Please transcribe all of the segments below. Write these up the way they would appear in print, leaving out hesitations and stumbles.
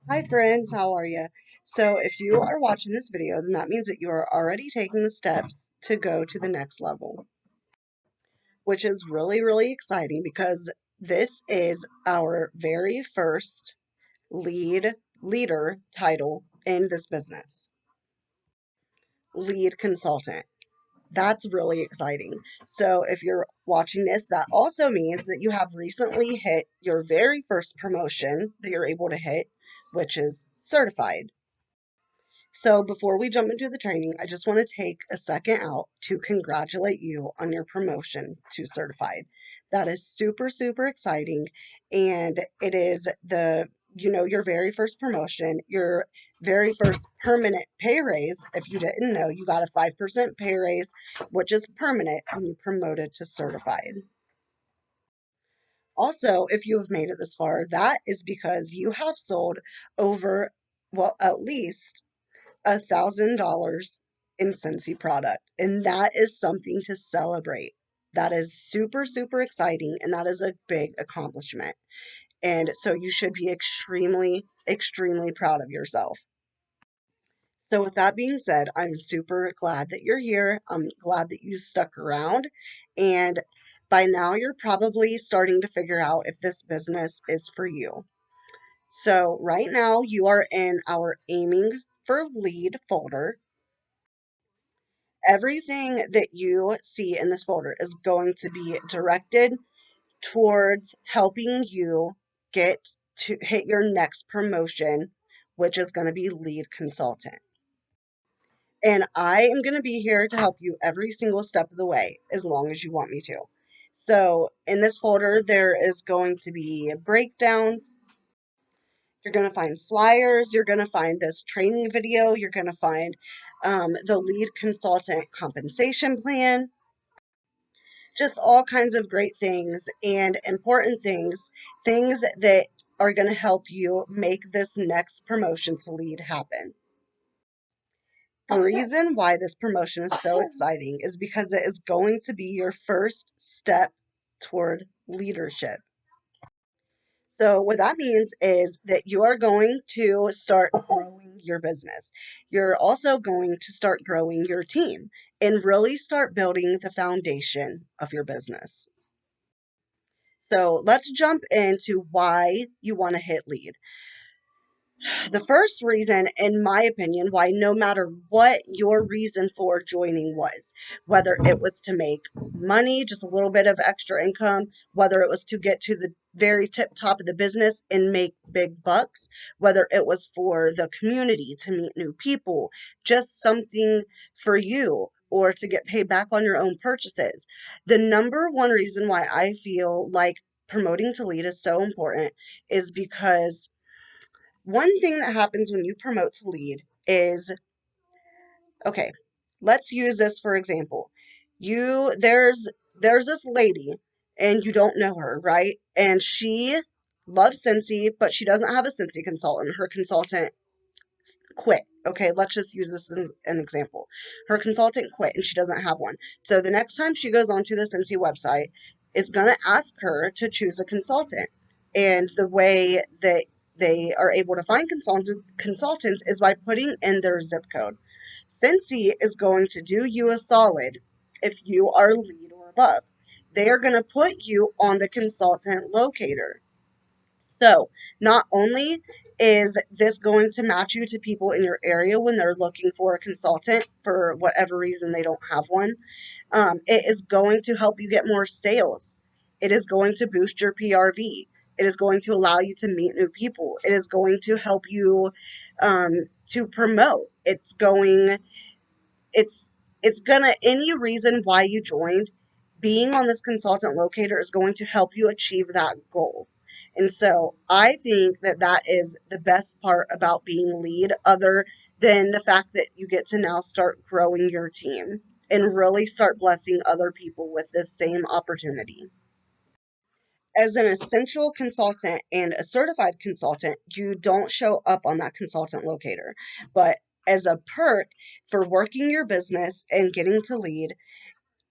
Hi friends, how are you? So if you are watching this video, then that means that you are already taking the steps to go to the next level, which is really, really exciting because this is our very first leader title in this business, lead consultant. That's really exciting. So if you're watching this, that also means that you have recently hit your very first promotion that you're able to hit, which is certified. So, before we jump into the training, I just want to take a second out to congratulate you on your promotion to certified. That is super, super exciting. And it is your very first promotion, your very first permanent pay raise. If you didn't know, you got a 5% pay raise, which is permanent when you promoted to certified. Also, if you have made it this far, that is because you have sold over, well, at least $1,000 in Scentsy product, and that is something to celebrate. That is super, super exciting, and that is a big accomplishment. And so you should be extremely, extremely proud of yourself. So, with that being said, I'm super glad that you're here. I'm glad that you stuck around. And by now, you're probably starting to figure out if this business is for you. So, right now, you are in our aiming for lead folder. Everything that you see in this folder is going to be directed towards helping you get to hit your next promotion, which is going to be lead consultant. And I am going to be here to help you every single step of the way as long as you want me to. So, in this folder, there is going to be breakdowns. You're going to find flyers. You're going to find this training video. You're going to find the lead consultant compensation plan, just all kinds of great things and important things that are going to help you make this next promotion to lead happen. The reason why this promotion is so exciting is because it is going to be your first step toward leadership. So, what that means is that you are going to start growing your business. You're also going to start growing your team and really start building the foundation of your business. So let's jump into why you want to hit lead. The first reason, in my opinion, why no matter what your reason for joining was, whether it was to make money, just a little bit of extra income, whether it was to get to the very tip top of the business and make big bucks, whether it was for the community to meet new people, just something for you or to get paid back on your own purchases. The number one reason why I feel like promoting to lead is so important is because one thing that happens when you promote to lead is, okay, let's use this for example. There's this lady and you don't know her, right? And she loves Scentsy, but she doesn't have a Scentsy consultant. Her consultant quit. Okay, let's just use this as an example. Her consultant quit and she doesn't have one. So the next time she goes onto the Scentsy website, it's going to ask her to choose a consultant. And the way that they are able to find consultants is by putting in their zip code. Scentsy is going to do you a solid if you are lead or above. They are going to put you on the consultant locator. So, not only is this going to match you to people in your area when they're looking for a consultant for whatever reason they don't have one, it is going to help you get more sales. It is going to boost your PRV. It is going to allow you to meet new people. It is going to help you to promote. It's it's gonna any reason why you joined, being on this consultant locator is going to help you achieve that goal. And so I think that that is the best part about being lead, other than the fact that you get to now start growing your team and really start blessing other people with this same opportunity. As an essential consultant and a certified consultant, you don't show up on that consultant locator. But as a perk for working your business and getting to lead,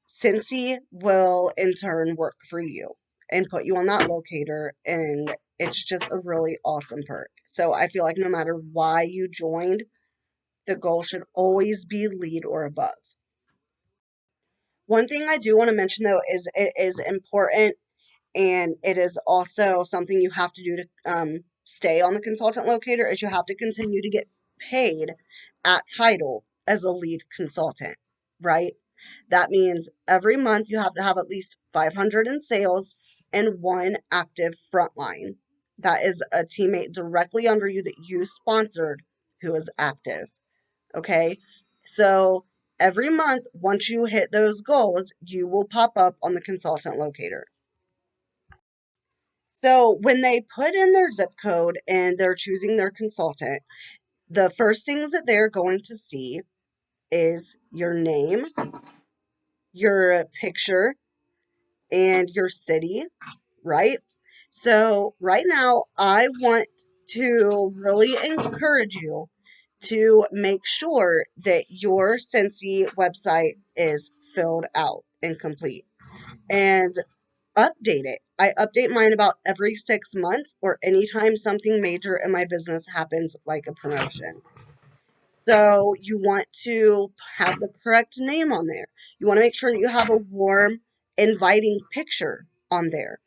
Scentsy will in turn work for you and put you on that locator. And it's just a really awesome perk. So I feel like no matter why you joined, the goal should always be lead or above. One thing I do want to mention though is it is important, and it is also something you have to do to stay on the consultant locator, is you have to continue to get paid at title as a lead consultant, right? That means every month you have to have at least 500 in sales and one active frontline. That is a teammate directly under you that you sponsored who is active. Okay. So every month, once you hit those goals, you will pop up on the consultant locator. So when they put in their zip code and they're choosing their consultant, the first things that they're going to see is your name, your picture, and your city, right? So right now, I want to really encourage you to make sure that your Scentsy website is filled out and complete, and update it. I update mine about every 6 months or anytime something major in my business happens, like a promotion. So you want to have the correct name on there. You want to make sure that you have a warm, inviting picture on there.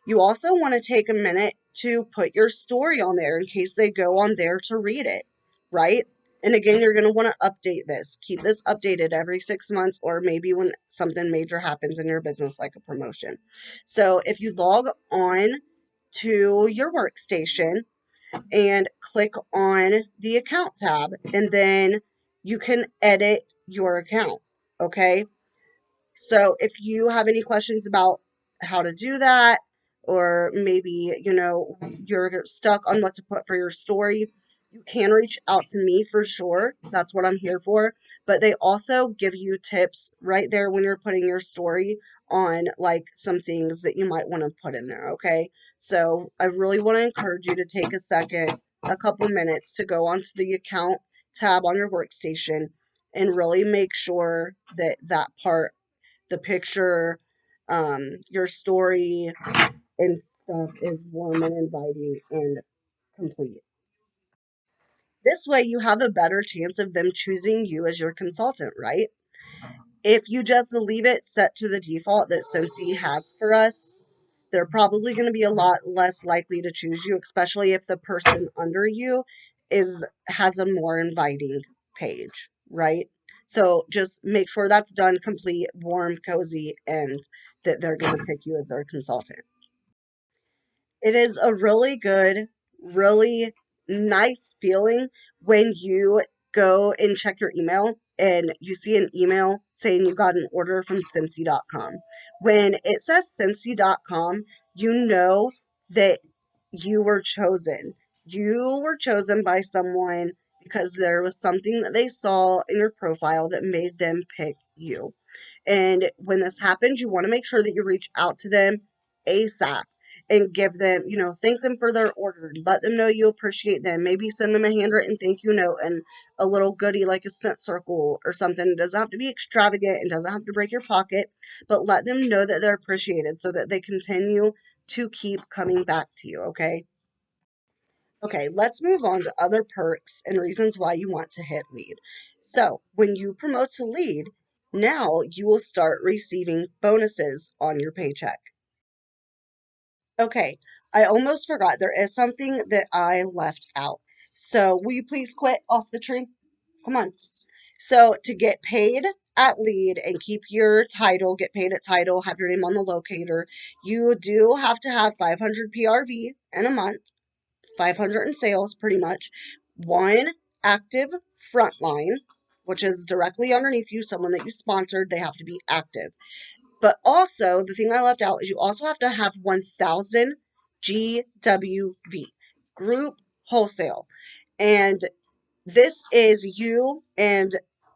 You also want to take a minute to put your story on there in case they go on there to read it, right? And again, you're going to want to update this. Keep this updated every 6 months or maybe when something major happens in your business, like a promotion. So if you log on to your workstation and click on the account tab, and then you can edit your account, okay? So if you have any questions about how to do that, or maybe, you're stuck on what to put for your story, you can reach out to me for sure. That's what I'm here for. But they also give you tips right there when you're putting your story on, like some things that you might want to put in there, okay? So I really want to encourage you to take a couple minutes to go onto the account tab on your workstation and really make sure that that part, the picture, your story and stuff is warm and inviting and complete. This way, you have a better chance of them choosing you as your consultant, right? If you just leave it set to the default that Scentsy has for us, they're probably going to be a lot less likely to choose you, especially if the person under you has a more inviting page, right? So just make sure that's done, complete, warm, cozy, and that they're going to pick you as their consultant. It is a really good, really nice feeling when you go and check your email and you see an email saying you got an order from Scentsy.com. When it says Scentsy.com, you know that you were chosen. You were chosen by someone because there was something that they saw in your profile that made them pick you. And when this happens, you want to make sure that you reach out to them ASAP and give them, thank them for their order. Let them know you appreciate them. Maybe send them a handwritten thank you note and a little goodie like a scent circle or something. It doesn't have to be extravagant. It doesn't have to break your pocket, but let them know that they're appreciated so that they continue to keep coming back to you, okay? Okay, let's move on to other perks and reasons why you want to hit lead. So, when you promote to lead, now you will start receiving bonuses on your paycheck. Okay, I almost forgot. There is something that I left out. So, will you please quit off the tree? Come on. So, to get paid at lead and keep your title, get paid at title, have your name on the locator, you do have to have 500 PRV in a month, 500 in sales, pretty much, one active frontline, which is directly underneath you, someone that you sponsored, they have to be active. But also, the thing I left out is you also have to have 1,000 GWV, group wholesale. And this is you and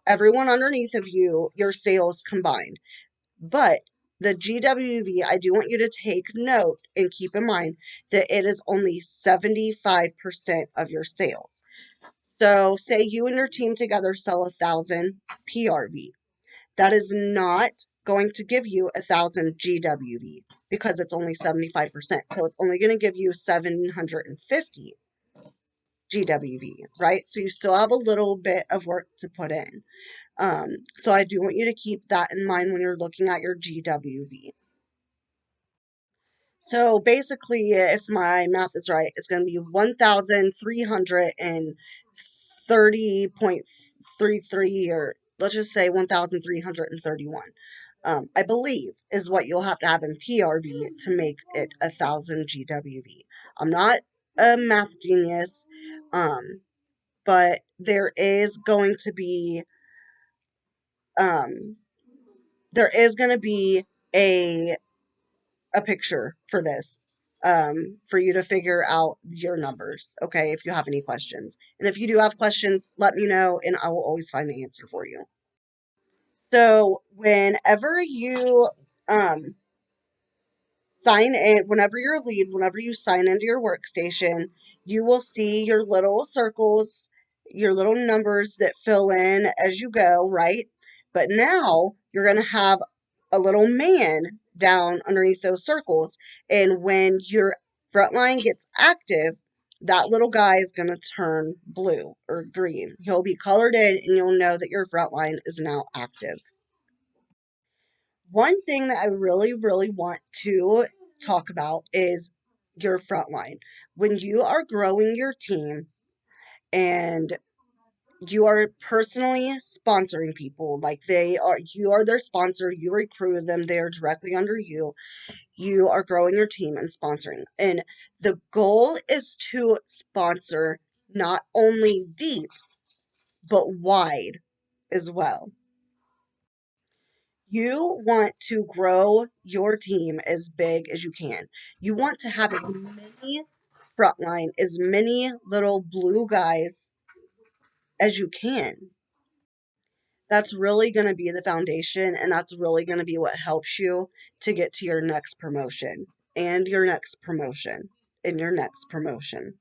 everyone underneath of you, your sales combined. But the GWV, I do want you to take note and keep in mind that it is only 75% of your sales. So, say you and your team together sell 1,000 PRV. That is not going to give you 1,000 GWV because it's only 75%. So, it's only going to give you 750. GWV, right? So you still have a little bit of work to put in. So I do want you to keep that in mind when you're looking at your GWV. So basically, if my math is right, it's going to be 1,330.33, or let's just say 1,331. I believe is what you'll have to have in PRV to make it 1,000 GWV. I'm not a math genius, but um, there is going to be a picture for this, for you to figure out your numbers, okay, if you have any questions. And if you do have questions, let me know and I will always find the answer for you. So whenever you um, sign in, whenever you're a lead, whenever you sign into your workstation, you will see your little circles, your little numbers that fill in as you go, right? But now you're going to have a little man down underneath those circles. And when your front line gets active, that little guy is going to turn blue or green. He'll be colored in, and you'll know that your front line is now active. One thing that I really, really want to talk about is your front line. When you are growing your team and you are personally sponsoring people, like you are their sponsor, you recruit them, they are directly under you. You are growing your team and sponsoring. And the goal is to sponsor not only deep, but wide as well. You want to grow your team as big as you can. You want to have as many frontline, as many little blue guys as you can. That's really going to be the foundation, and that's really going to be what helps you to get to your next promotion and your next promotion and your next promotion.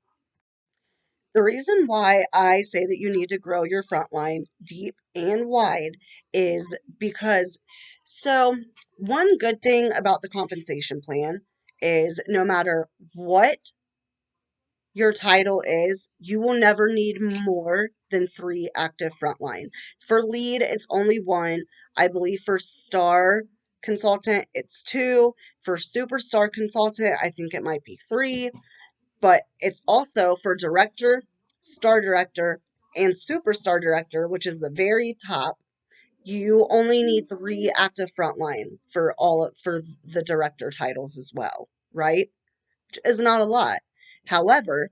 The reason why I say that you need to grow your front line deep and wide is because, so one good thing about the compensation plan is no matter what your title is, you will never need more than 3 active frontline. For lead, it's only 1. I believe for star consultant, it's 2. For superstar consultant, I think it might be 3. But it's also for director, star director, and superstar director, which is the very top. You only need 3 active frontline for the director titles as well, right? Which is not a lot. However,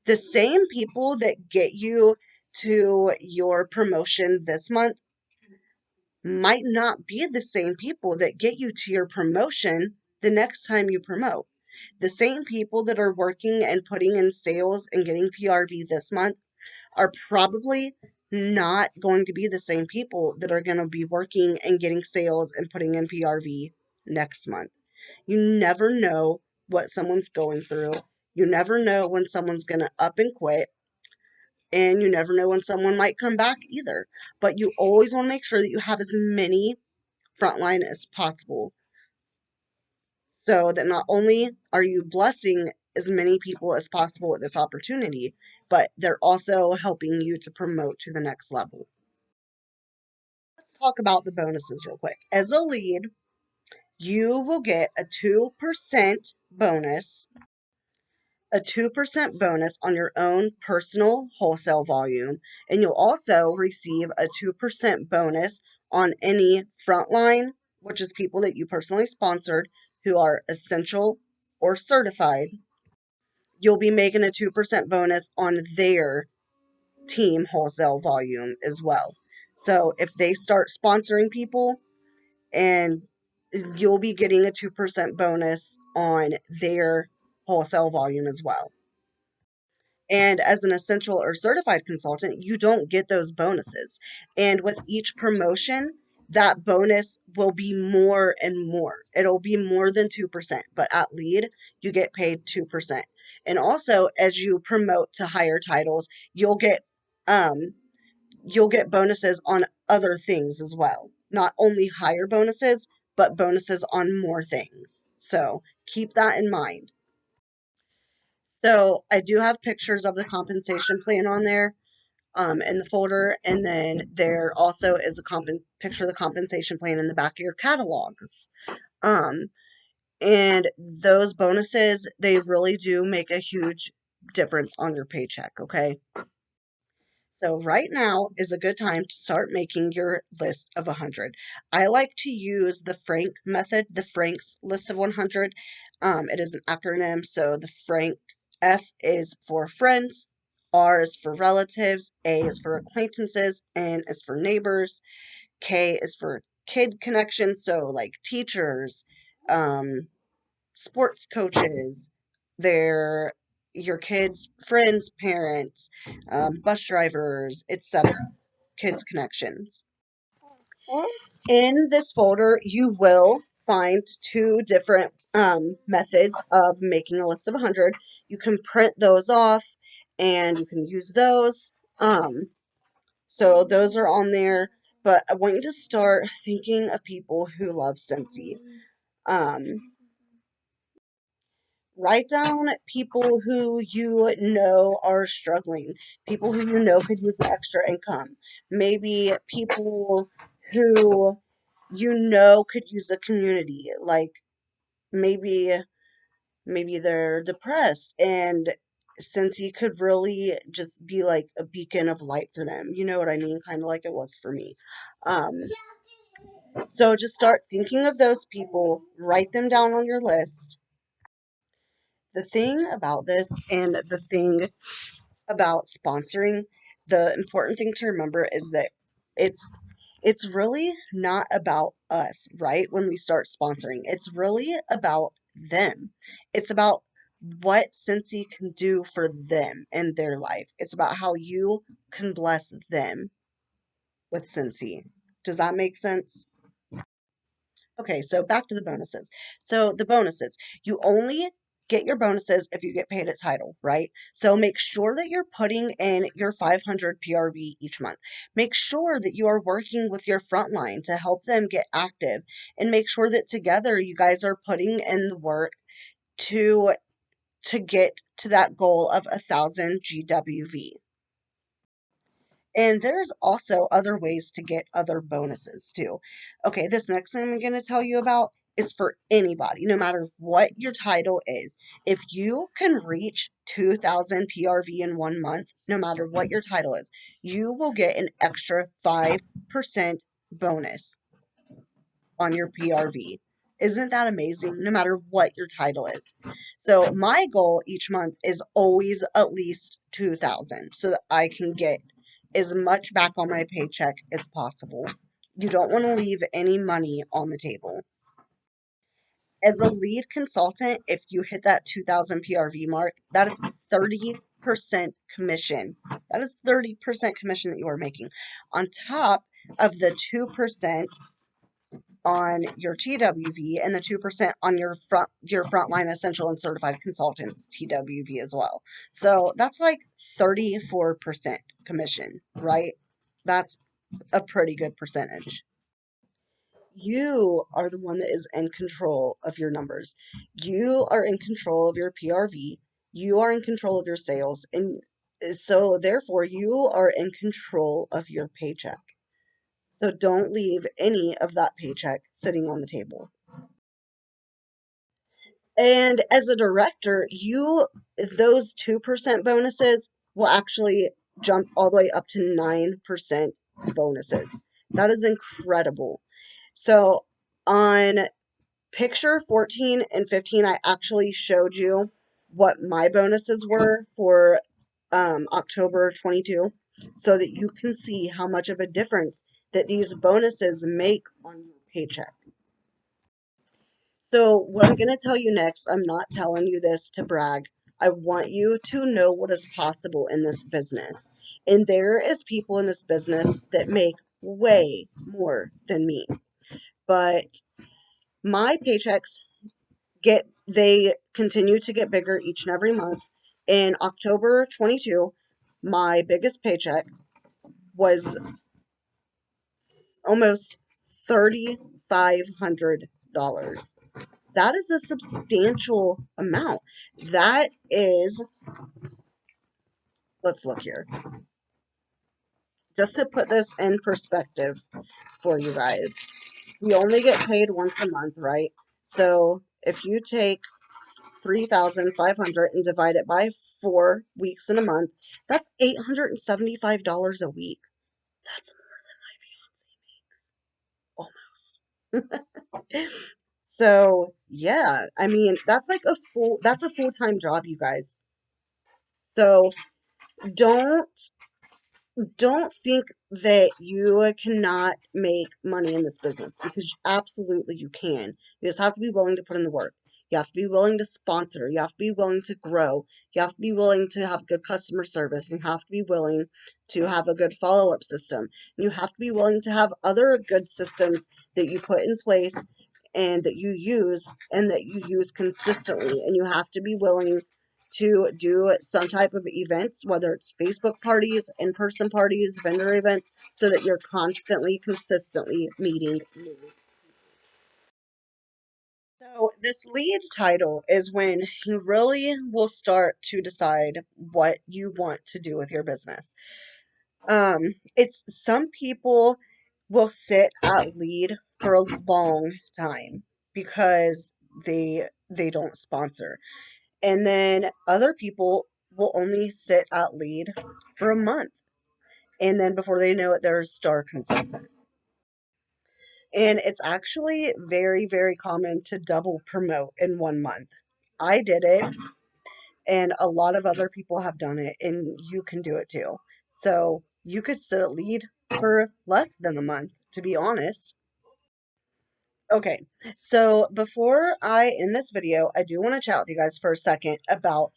the same people that get you to your promotion this month might not be the same people that get you to your promotion the next time you promote. The same people that are working and putting in sales and getting PRV this month are probably not going to be the same people that are going to be working and getting sales and putting in PRV next month. You never know what someone's going through. You never know when someone's going to up and quit. And you never know when someone might come back either. But you always want to make sure that you have as many frontline as possible, so that not only are you blessing as many people as possible with this opportunity, but they're also helping you to promote to the next level. Let's talk about the bonuses real quick. As a lead, you will get a 2% bonus on your own personal wholesale volume, and you'll also receive a 2% bonus on any frontline, which is people that you personally sponsored who are essential or certified. You'll be making a 2% bonus on their team wholesale volume as well. So if they start sponsoring people, and you'll be getting a 2% bonus on their wholesale volume as well. And as an essential or certified consultant, you don't get those bonuses. And with each promotion, that bonus will be more and more. It'll be more than 2%, but at lead, you get paid 2%. And also, as you promote to higher titles, um you'll get bonuses on other things as well. Not only higher bonuses, but bonuses on more things. So, keep that in mind. So I do have pictures of the compensation plan on there in the folder, and then there also is a picture of the compensation plan in the back of your catalogs. Um, and those bonuses, they really do make a huge difference on your paycheck, okay? So right now is a good time to start making your list of 100. I like to use the Frank method, the Frank's list of 100. It is an acronym, so the Frank F is for friends, R is for relatives, A is for acquaintances, N is for neighbors, K is for kid connections, so like teachers, um, sports coaches, their your kids' friends' parents, bus drivers, etc. Kids connections. In this folder, you will find two different methods of making a list of 100. You can print those off and you can use those. So those are on there. But I want you to start thinking of people who love Scentsy. Um, Write down people who you know are struggling, people who you know could use an extra income, maybe people who you know could use a community, like maybe they're depressed and Scentsy could really just be like a beacon of light for them. You know what I mean? Kind of like it was for me. Um, so just start thinking of those people, write them down on your list. The thing about this and the thing about sponsoring, the important thing to remember is that it's it's really not about us, right? When we start sponsoring, it's really about them. It's about what Scentsy can do for them in their life. It's about how you can bless them with Scentsy. Does that make sense? Okay, so back to the bonuses. So the bonuses, you only get your bonuses if you get paid at title, right? So make sure that you're putting in your 500 PRV each month. Make sure that you are working with your frontline to help them get active and make sure that together you guys are putting in the work to get to that goal of 1,000 GWV. And there's also other ways to get other bonuses too. Okay, this next thing I'm going to tell you about is for anybody, no matter what your title is. If you can reach 2,000 PRV in 1 month, no matter what your title is, you will get an extra 5% bonus on your PRV. Isn't that amazing? No matter what your title is. So my goal each month is always at least 2,000 so that I can get as much back on my paycheck as possible. You don't want to leave any money on the table. As a lead consultant, if you hit that 2,000 PRV mark, that is 30% commission. That is 30% commission that you are making on top of the 2% on your TWV and the 2% on your frontline essential and certified consultants TWV as well. So that's like 34% commission, right? That's a pretty good percentage. You are the one that is in control of your numbers. You are in control of your PRV. You are in control of your sales. And so, therefore, you are in control of your paycheck. So, don't leave any of that paycheck sitting on the table. And as a director, those 2% bonuses will actually jump all the way up to 9% bonuses. That is incredible. So on picture 14 and 15, I actually showed you what my bonuses were for October 22 so that you can see how much of a difference that these bonuses make on your paycheck. So, what I'm going to tell you next, I'm not telling you this to brag. I want you to know what is possible in this business. And there is people in this business that make way more than me. But my paychecks they continue to get bigger each and every month. In October 22, my biggest paycheck was almost $3,500. that is a substantial amount. That is, let's look here. Just to put this in perspective for you guys, we only get paid once a month, right? So if you take 3,500 and divide it by 4 weeks in a month, that's $875 a week. That's more than my fiance makes, almost. So yeah, I mean that's a full-time job, you guys. So don't don't think that you cannot make money in this business, because absolutely you can. You just have to be willing to put in the work. You have to be willing to sponsor. You have to be willing to grow. You have to be willing to have good customer service. You have to be willing to have a good follow-up system. You have to be willing to have other good systems that you put in place and that you use consistently. And you have to be willing to do some type of events, whether it's Facebook parties, in-person parties, vendor events, so that you're constantly, consistently meeting new. So this lead title is when you really will start to decide what you want to do with your business. It's some people will sit at lead for a long time because they don't sponsor. And then other people will only sit at lead for a month. And then before they know it, they're a star consultant. And it's actually very, very common to double promote in 1 month. I did it, and a lot of other people have done it, and you can do it too. So you could sit at lead for less than a month, to be honest. Okay, so before I end this video, I do want to chat with you guys for a second about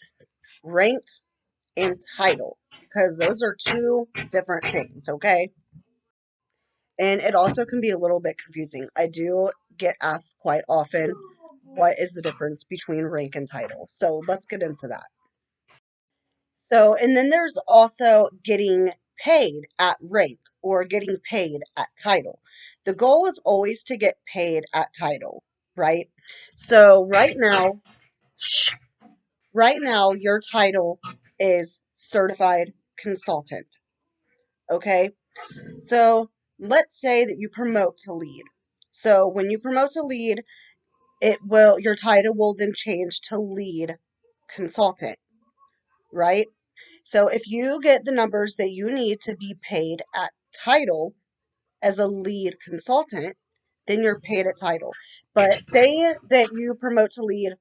rank and title, because those are two different things, okay? And it also can be a little bit confusing. I do get asked quite often, what is the difference between rank and title? So let's get into that. So, and then there's also getting paid at rank or getting paid at title. The goal is always to get paid at title, right? So right now, your title is certified consultant, okay? So let's say that you promote to lead. So when you promote to lead, your title will then change to lead consultant, right? So if you get the numbers that you need to be paid at title as a lead consultant, then you're paid at title. But say that you promote to lead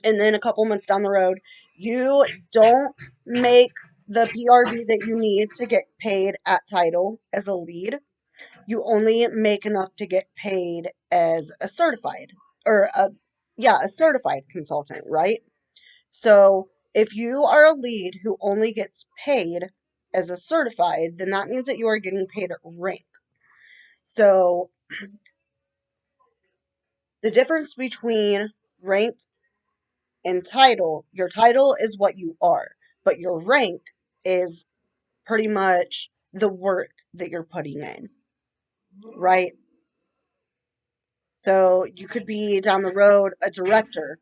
and then a couple months down the road, you don't make the PRV that you need to get paid at title as a lead. You only make enough to get paid as a certified or a certified consultant, right? So if you are a lead who only gets paid as a certified, then that means that you are getting paid at rank. So the difference between rank and title, your title is what you are, but your rank is pretty much the work that you're putting in, right? So you could be down the road a director,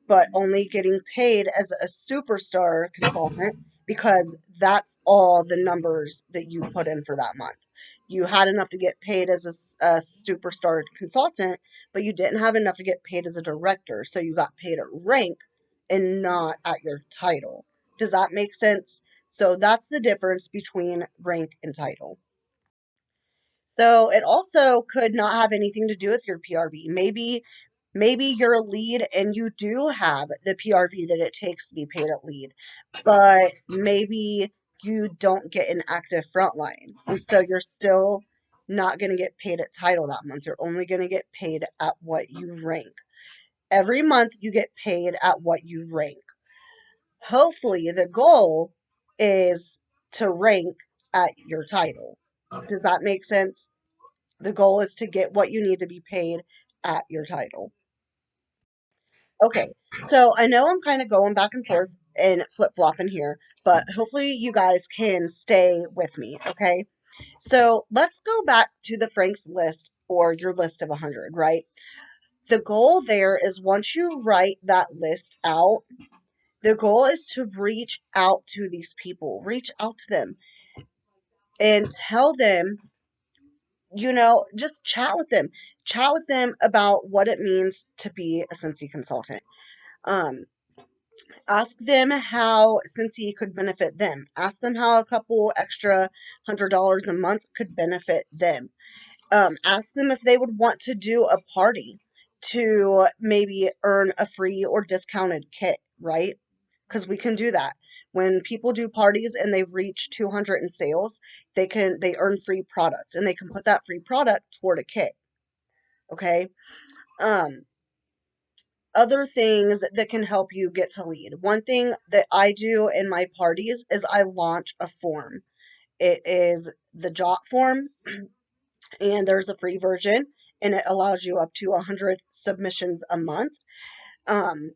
but only getting paid as a superstar consultant because that's all the numbers that you put in for that month. You had enough to get paid as a superstar consultant, but you didn't have enough to get paid as a director. So you got paid at rank and not at your title. Does that make sense? So that's the difference between rank and title. So it also could not have anything to do with your PRV. Maybe you're a lead and you do have the PRV that it takes to be paid at lead, but maybe you don't get an active frontline. And so you're still not going to get paid at title that month. You're only going to get paid at what you rank. Every month you get paid at what you rank. Hopefully the goal is to rank at your title. Does that make sense? The goal is to get what you need to be paid at your title. Okay, so I know I'm kind of going back and forth and flip-flopping here, but hopefully you guys can stay with me, okay? So let's go back to the Frank's list or your list of 100, right? The goal there is once you write that list out, the goal is to reach out to these people, reach out to them and tell them, just chat with them about what it means to be a Scentsy consultant. Um, Ask them how Scentsy could benefit them. Ask them how a couple extra $100 a month could benefit them. Ask them if they would want to do a party to maybe earn a free or discounted kit, right? Because we can do that. When people do parties and they reach 200 in sales, they earn free product and they can put that free product toward a kit. Okay. Um, Other things that can help you get to lead. One thing that I do in my parties is I launch a form. It is the Jot form, and there's a free version, and it allows you up to 100 submissions a month,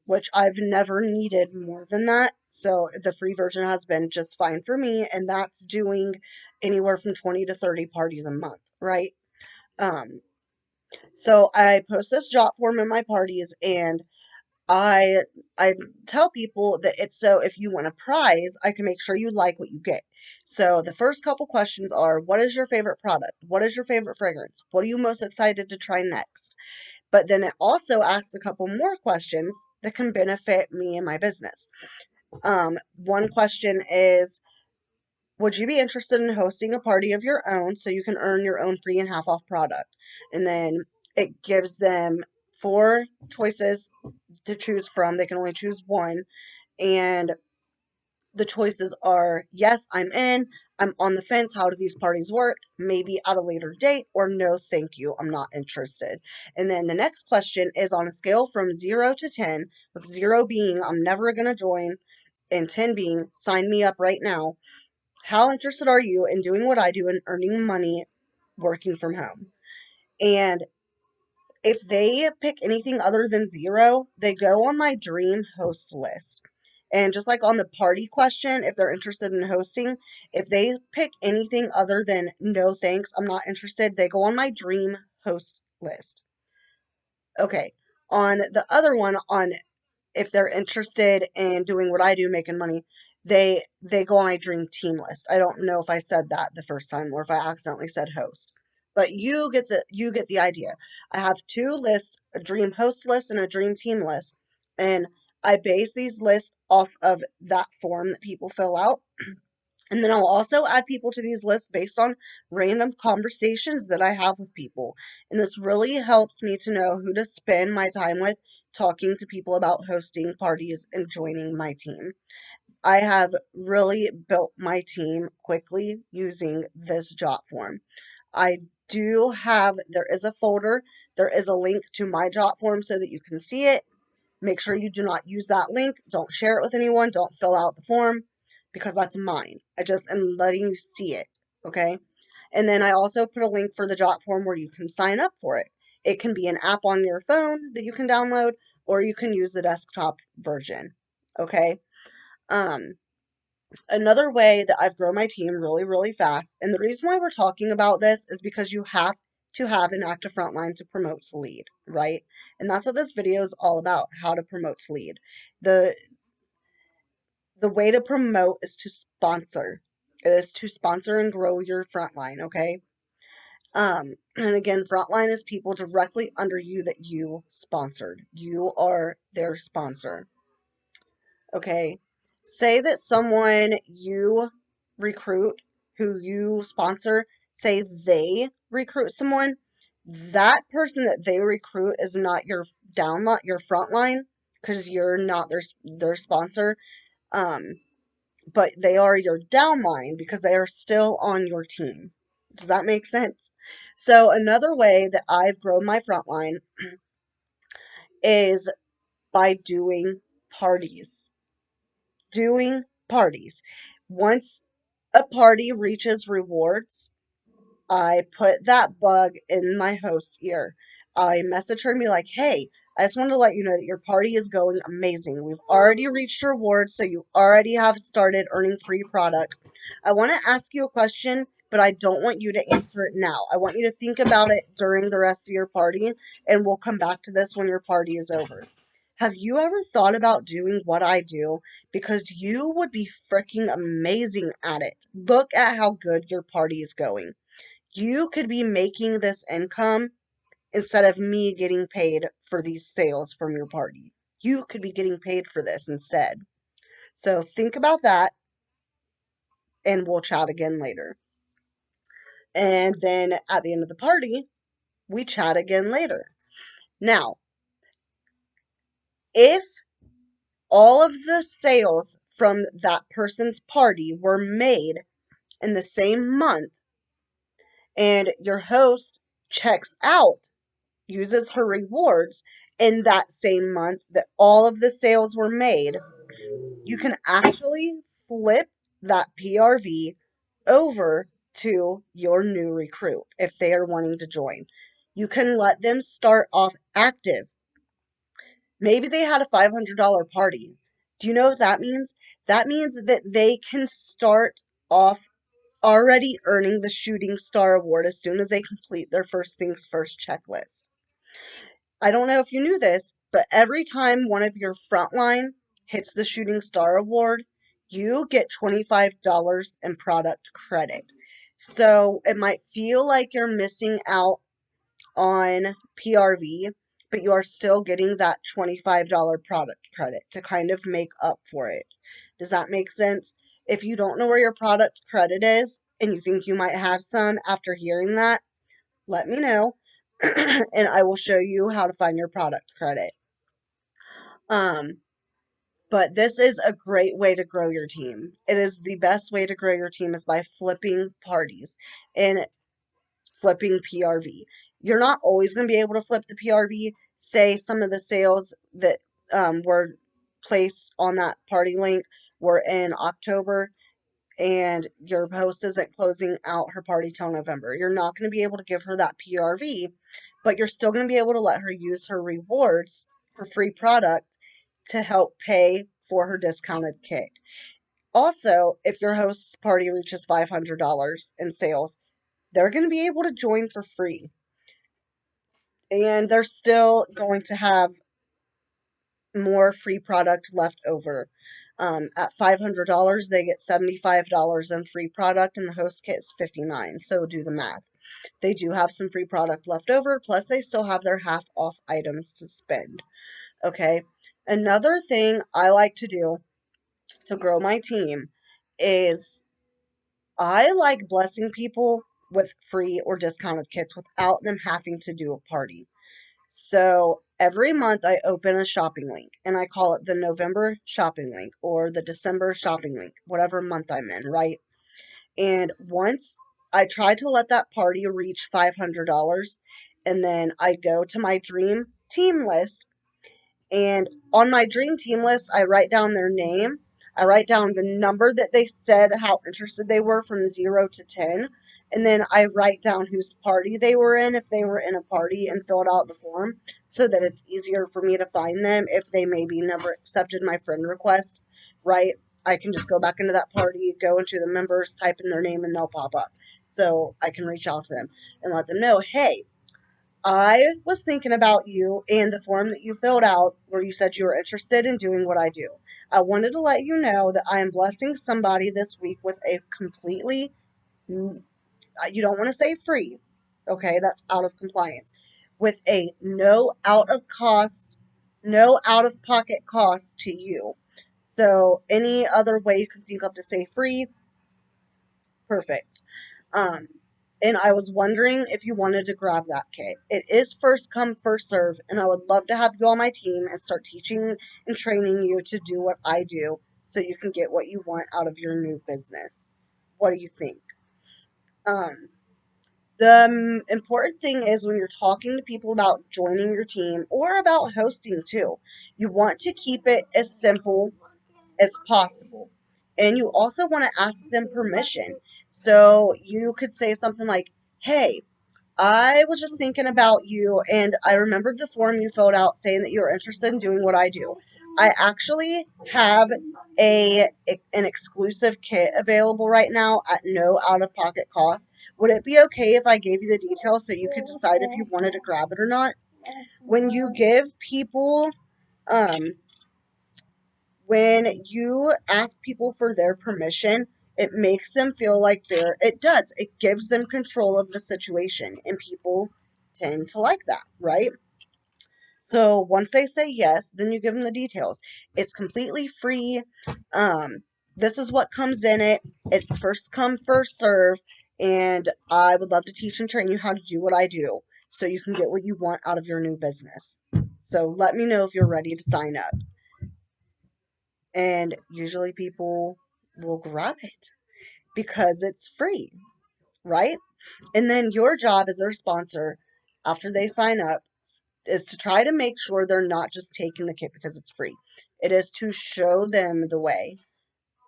which I've never needed more than that. So the free version has been just fine for me, and that's doing anywhere from 20 to 30 parties a month, right? Um, so I post this Jot form in my parties, and I I tell people that it's so if you win a prize, I can make sure you like what you get. So the first couple questions are, what is your favorite product? What is your favorite fragrance? What are you most excited to try next? But then it also asks a couple more questions that can benefit me and my business. One question is, would you be interested in hosting a party of your own so you can earn your own free and half off product? And then it gives them four choices to choose from. They can only choose one. And the choices are yes, I'm in, I'm on the fence, how do these parties work, maybe at a later date, or no, thank you, I'm not interested. And then the next question is on a scale from 0 to 10, with 0 being I'm never going to join, and 10 being sign me up right now. How interested are you in doing what I do and earning money working from home? And if they pick anything other than 0, they go on my dream host list. And just like on the party question, if they're interested in hosting, if they pick anything other than no thanks, I'm not interested, they go on my dream host list. Okay. On the other one, on if they're interested in doing what I do, making money, they go on my dream team list. I don't know if I said that the first time or if I accidentally said host. But you get the idea. I have two lists, a dream host list and a dream team list. And I base these lists off of that form that people fill out. And then I'll also add people to these lists based on random conversations that I have with people. And this really helps me to know who to spend my time with talking to people about hosting parties and joining my team. I have really built my team quickly using this Jot form. I there is a folder, there is a link to my Jot form so that you can see it. Make sure you do not use that link. Don't share it with anyone. Don't fill out the form because that's mine. I just am letting you see it. Okay. And then I also put a link for the Jot form where you can sign up for it. It can be an app on your phone that you can download, or you can use the desktop version. Okay. Um, Another way that I've grown my team really, really fast, and the reason why we're talking about this is because you have to have an active frontline to promote to lead, right? And that's what this video is all about, how to promote to lead. The the way to promote is to sponsor. It is to sponsor and grow your frontline, okay? And again, frontline is people directly under you that you sponsored. You are their sponsor. Okay. Say that someone you recruit who you sponsor, say they recruit someone, that person that they recruit is not your downline, your frontline, because you're not their sponsor. Um, but they are your downline because they are still on your team. Does that make sense? So another way that I've grown my frontline is by doing parties. Doing parties. Once a party reaches rewards, I put that bug in my host's ear. I message her and be like, hey, I just wanted to let you know that your party is going amazing. We've already reached rewards, so you already have started earning free products. I want to ask you a question but I don't want you to answer it now. I want you to think about it during the rest of your party, and we'll come back to this when your party is over. Have you ever thought about doing what I do? Because you would be freaking amazing at it. Look at how good your party is going. You could be making this income instead of me getting paid for these sales from your party. You could be getting paid for this instead. So think about that, and we'll chat again later. And then at the end of the party, we chat again later. Now, if all of the sales from that person's party were made in the same month and your host checks out, uses her rewards in that same month that all of the sales were made, you can actually flip that PRV over to your new recruit if they are wanting to join. You can let them start off active. Maybe they had a $500 party. Do you know what that means? That means that they can start off already earning the Shooting Star Award as soon as they complete their First Things First checklist. I don't know if you knew this, but every time one of your frontline hits the Shooting Star Award, you get $25 in product credit. So it might feel like you're missing out on PRV, but you are still getting that $25 product credit to kind of make up for it. Does that make sense? If you don't know where your product credit is and you think you might have some after hearing that, let me know and I will show you how to find your product credit. Um, but this is a great way to grow your team. It is the best way to grow your team is by flipping parties and flipping PRV. You're not always going to be able to flip the PRV. Say some of the sales that were placed on that party link were in October and your host isn't closing out her party till November. You're not going to be able to give her that PRV, but you're still going to be able to let her use her rewards for free product to help pay for her discounted kit. Also, if your host's party reaches $500 in sales, they're going to be able to join for free. And they're still going to have more free product left over. At $500, they get $75 in free product, and the host kit is $59. So do the math. They do have some free product left over, plus they still have their half off items to spend. Okay. Another thing I like to do to grow my team is I like blessing people with free or discounted kits without them having to do a party. So every month I open a shopping link and I call it the November shopping link or the December shopping link, whatever month I'm in, right? And once I try to let that party reach $500, and then I go to my dream team list, and on my dream team list, I write down their name. I write down the number that they said how interested they were from 0 to 10. And then I write down whose party they were in, if they were in a party, and filled out the form so that it's easier for me to find them if they maybe never accepted my friend request, right? I can just go back into that party, go into the members, type in their name, and they'll pop up. So I can reach out to them and let them know, hey, I was thinking about you and the form that you filled out where you said you were interested in doing what I do. I wanted to let you know that I am blessing somebody this week with a completely, you don't want to say free, okay, that's out of compliance, with a no out of pocket cost to you. So any other way you can think of to say free, perfect. Um, and I was wondering if you wanted to grab that kit. It is first come, first serve, and I would love to have you on my team and start teaching and training you to do what I do so you can get what you want out of your new business. What do you think? Um, the important thing is when you're talking to people about joining your team or about hosting too, you want to keep it as simple as possible. And you also want to ask them permission. So you could say something like, hey, I was just thinking about you, and I remembered the form you filled out saying that you were interested in doing what I do. I actually have an exclusive kit available right now at no out of pocket cost. Would it be okay if I gave you the details so you could decide if you wanted to grab it or not? When you give people, um, when you ask people for their permission, it makes them feel like it gives them control of the situation, and people tend to like that, right? So once they say yes, then you give them the details. It's completely free. Um, this is what comes in it. It's first come, first serve. And I would love to teach and train you how to do what I do so you can get what you want out of your new business. So let me know if you're ready to sign up. And usually people will grab it because it's free, right? And then your job as their sponsor after they sign up is to try to make sure they're not just taking the kit because it's free. It is to show them the way,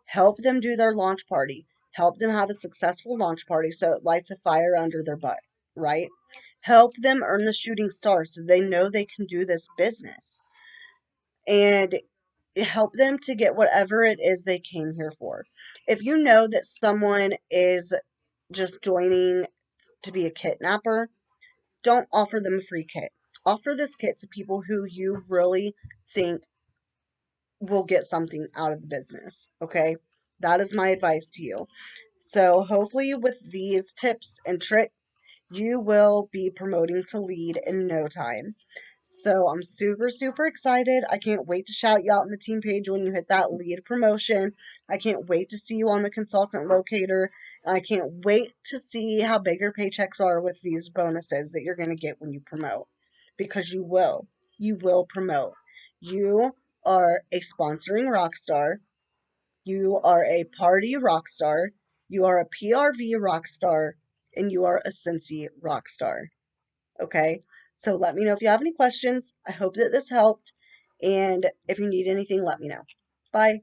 help them do their launch party, help them have a successful launch party so it lights a fire under their butt, right? Help them earn the shooting star so they know they can do this business. And help them to get whatever it is they came here for. If you know that someone is just joining to be a kidnapper, don't offer them a free kit. Offer this kit to people who you really think will get something out of the business. Okay? That is my advice to you. So, hopefully, with these tips and tricks, you will be promoting to lead in no time. So, I'm super, super excited. I can't wait to shout you out on the team page when you hit that lead promotion. I can't wait to see you on the consultant locator. I can't wait to see how big your paychecks are with these bonuses that you're going to get when you promote. Because you will. You will promote. You are a sponsoring rock star. You are a party rock star. You are a PRV rock star. And you are a Scentsy rock star. Okay? So let me know if you have any questions. I hope that this helped. And if you need anything, let me know. Bye.